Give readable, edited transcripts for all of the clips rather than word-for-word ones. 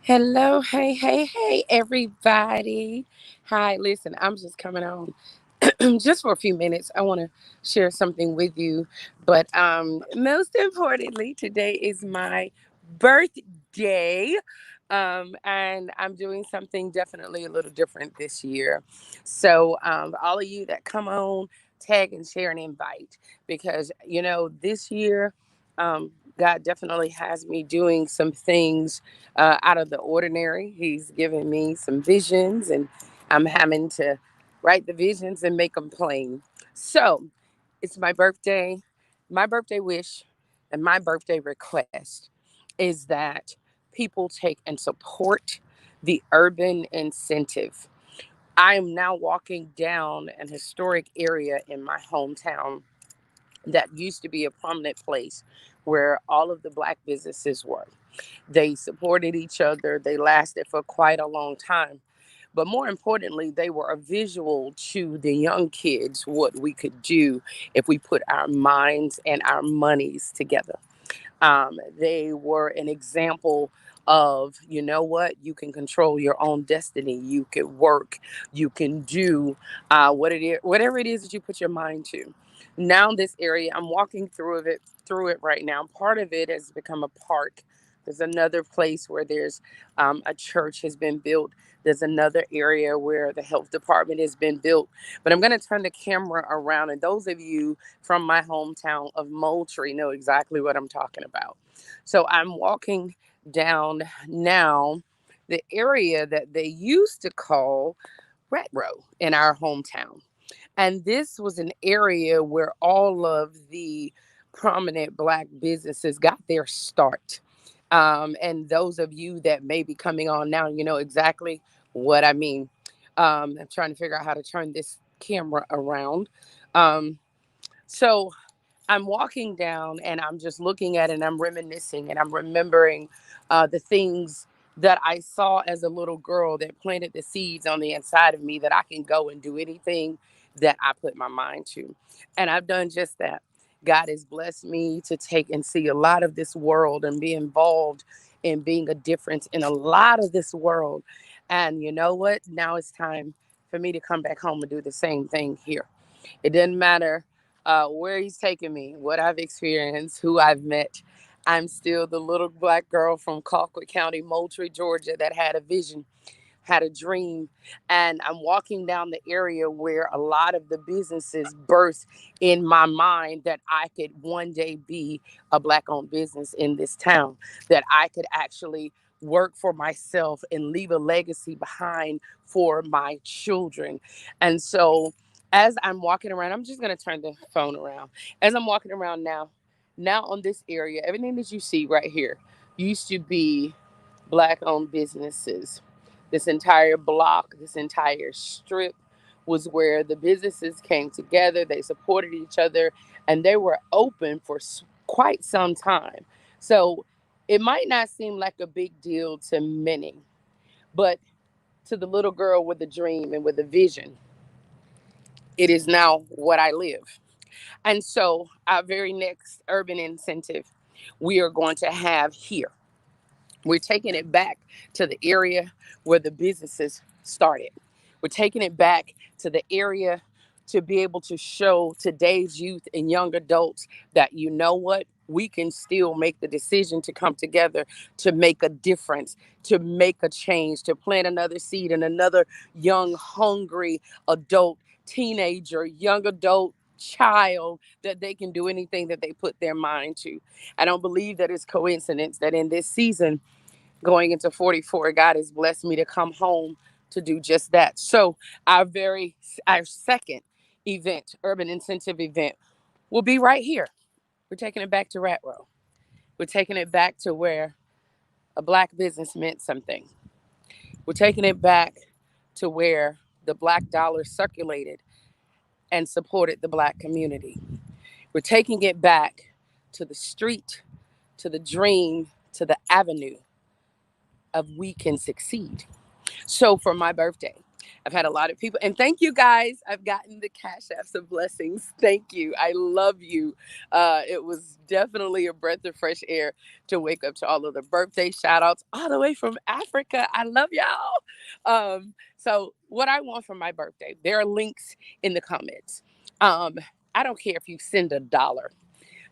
Hello, hey, everybody. Hi, listen, I'm just coming on just for a few minutes. I want to share something with you. But most importantly, today is my birthday. And I'm doing something definitely a little different this year. So, all of you that come on, tag and share and invite because, this year, God definitely has me doing some things out of the ordinary. He's given me some visions, and I'm having to write the visions and make them plain. So it's my birthday. My birthday wish and my birthday request is that people take and support the urban incentive. I am now walking down an historic area in my hometown that used to be a prominent place where all of the black businesses were. They supported each other. They lasted for quite a long time. But more importantly, they were a visual to the young kids what we could do if we put our minds and our monies together. They were an example of, you know what, you can control your own destiny. You can work. You can do whatever it is that you put your mind to. Now, this area, I'm walking through it right now. Part of it has become a park. There's another place where there's a church has been built. There's another area where the health department has been built. But I'm going to turn the camera around, and those of you from my hometown of Moultrie know exactly what I'm talking about. So I'm walking down now the area that they used to call Rat Row in our hometown. And this was an area where all of the prominent black businesses got their start. And those of you that may be coming on now, you know exactly what I mean. I'm trying to figure out how to turn this camera around. Um, so I'm walking down and I'm just looking at it and I'm reminiscing and I'm remembering the things that I saw as a little girl that planted the seeds on the inside of me that I can go and do anything that I put my mind to. And I've done just that. God has blessed me to take and see a lot of this world and be involved in being a difference in a lot of this world. And you know what? Now it's time for me to come back home and do the same thing here. It didn't matter where he's taken me, what I've experienced, who I've met. I'm still the little black girl from Colquitt County, Moultrie, Georgia, that had a vision, had a dream. And I'm walking down the area where a lot of the businesses birthed in my mind that I could one day be a black owned business in this town, that I could actually work for myself and leave a legacy behind for my children. And so as I'm walking around, I'm just going to turn the phone around. As I'm walking around now on this area, everything that you see right here used to be black owned businesses. This entire block, this entire strip was where the businesses came together, they supported each other, and they were open for quite some time. So it might not seem like a big deal to many, but to the little girl with a dream and with a vision, it is now what I live. And so, our very next urban incentive we are going to have here, we're taking it back to the area where the businesses started. We're taking it back to the area to be able to show today's youth and young adults that, you know what, we can still make the decision to come together to make a difference, to make a change, to plant another seed in another young, hungry adult, teenager, young adult, child, that they can do anything that they put their mind to. I don't believe that it's coincidence that in this season, going into 44, God has blessed me to come home to do just that. So our second event, urban incentive event, will be right here. We're taking it back to Rat Row. We're taking it back to where a black business meant something. We're taking it back to where the black dollar circulated and supported the black community. We're taking it back to the street, to the dream, to the avenue of we can succeed. So for my birthday, I've had a lot of people, and thank you guys. I've gotten the cash apps of blessings. Thank you. I love you. It was definitely a breath of fresh air to wake up to all of the birthday shout outs all the way from Africa. I love y'all. So, what I want for my birthday, there are links in the comments. Um, I don't care if you send $1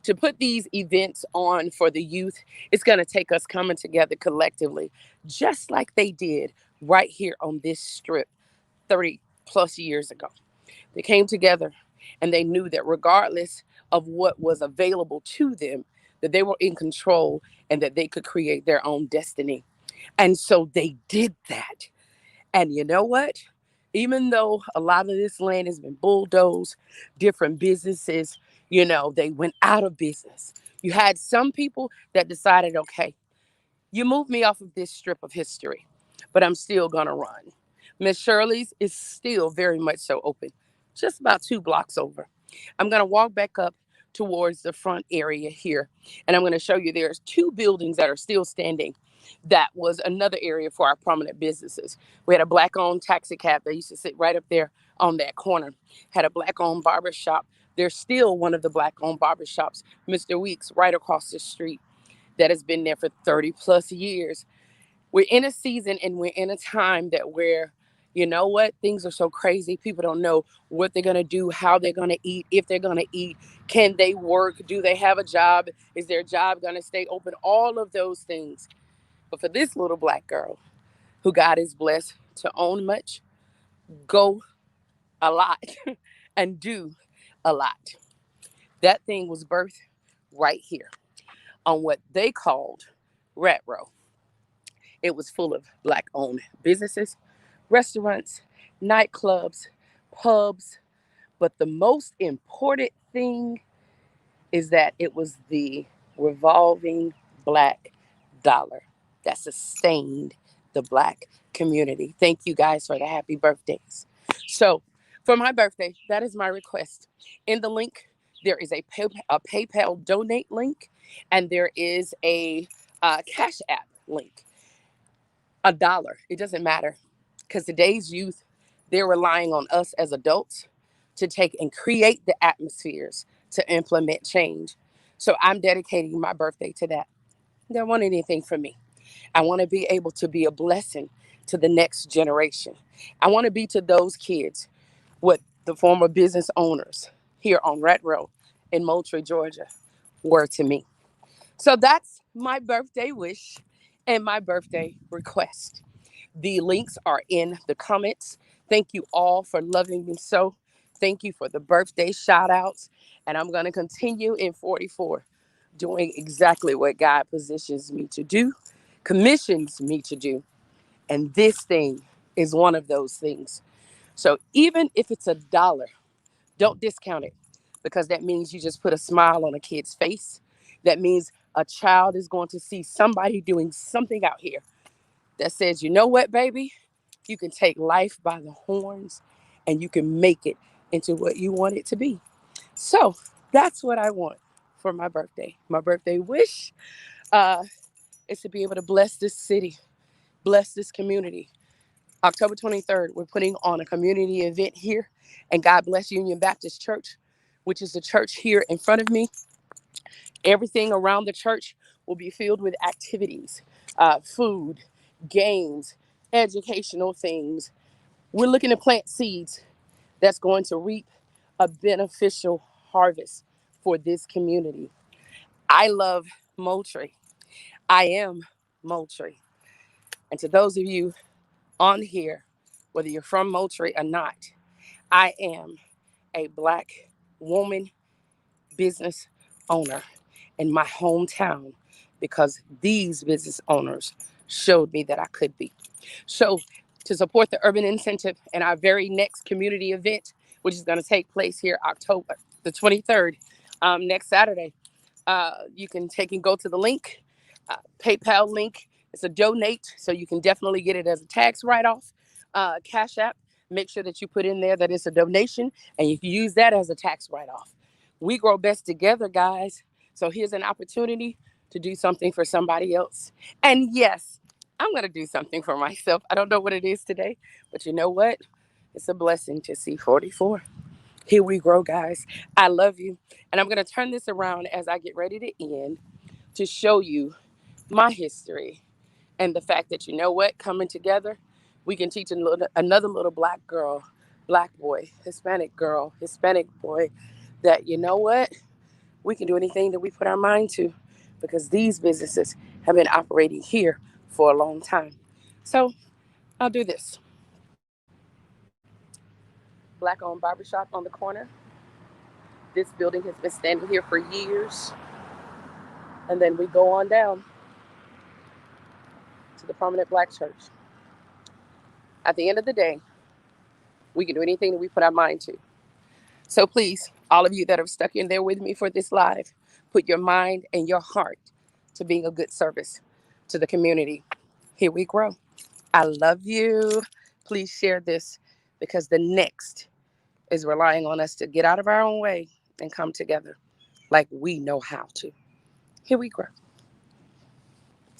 to put these events on for the youth. It's going to take us coming together collectively, just like they did right here on this strip 30 plus years ago. They came together and they knew that regardless of what was available to them, that they were in control and that they could create their own destiny. And so they did that. And you know what? Even though a lot of this land has been bulldozed, different businesses, they went out of business. You had some people that decided, okay, you moved me off of this strip of history, but I'm still going to run. Miss Shirley's is still very much so open, just about 2 blocks over. I'm going to walk back up towards the front area here, and I'm going to show you there's 2 buildings that are still standing. That was another area for our prominent businesses. We had a black-owned taxi cab that used to sit right up there on that corner. Had a black-owned barber shop. There's still one of the black-owned barber shops, Mr. Weeks, right across the street, that has been there for 30 plus years. We're in a season and we're in a time that where, you know what, things are so crazy. People don't know what they're going to do, how they're going to eat, if they're going to eat, can they work, do they have a job, is their job going to stay open, all of those things. But for this little black girl who God is blessed to own much, go a lot, and do a lot, that thing was birthed right here on what they called Rat Row. It was full of black owned businesses, restaurants, nightclubs, pubs. But the most important thing is that it was the revolving black dollar that sustained the black community. Thank you guys for the happy birthdays. So, for my birthday, that is my request. In the link, there is a PayPal donate link, and there is a Cash App link. $1, it doesn't matter, because today's youth, they're relying on us as adults to take and create the atmospheres to implement change. So I'm dedicating my birthday to that. I don't want anything from me. I want to be able to be a blessing to the next generation. I want to be to those kids what the former business owners here on Red Row in Moultrie, Georgia, were to me. So that's my birthday wish and my birthday request. The links are in the comments. Thank you all for loving me so. Thank you for the birthday shout outs. And I'm going to continue in 44 doing exactly what God positions me to do, commissions me to do. And this thing is one of those things. So even if it's $1, don't discount it, because that means you just put a smile on a kid's face. That means a child is going to see somebody doing something out here that says, you know what, baby? You can take life by the horns and you can make it into what you want it to be. So that's what I want for my birthday. My birthday wish uh, is to be able to bless this city, bless this community. October 23rd, we're putting on a community event here, and God Bless Union Baptist Church, which is the church here in front of me. Everything around the church will be filled with activities, food, games, educational things. We're looking to plant seeds that's going to reap a beneficial harvest for this community. I love Moultrie. I am Moultrie. And to those of you on here, whether you're from Moultrie or not, I am a black woman business owner in my hometown because these business owners showed me that I could be. So, to support the Urban Incentive and our very next community event, which is going to take place here October the 23rd, next Saturday, you can take and go to the link, PayPal link. It's a donate, so you can definitely get it as a tax write-off. Cash App, make sure that you put in there that it's a donation, and you can use that as a tax write-off. We grow best together, guys. So here's an opportunity to do something for somebody else. And yes, I'm going to do something for myself. I don't know what it is today, but you know what? It's a blessing to see 44. Here we grow, guys. I love you. And I'm going to turn this around as I get ready to end to show you my history and the fact that, you know what, coming together, we can teach another little black girl, black boy, Hispanic girl, Hispanic boy, that, you know what, we can do anything that we put our mind to because these businesses have been operating here for a long time. So I'll do this. Black owned barbershop on the corner. This building has been standing here for years. And then we go on down to the Prominent Black Church. At the end of the day, we can do anything that we put our mind to. So please, all of you that are stuck in there with me for this live, put your mind and your heart to being a good service to the community. Here we grow. I love you. Please share this because the next is relying on us to get out of our own way and come together like we know how to. Here we grow.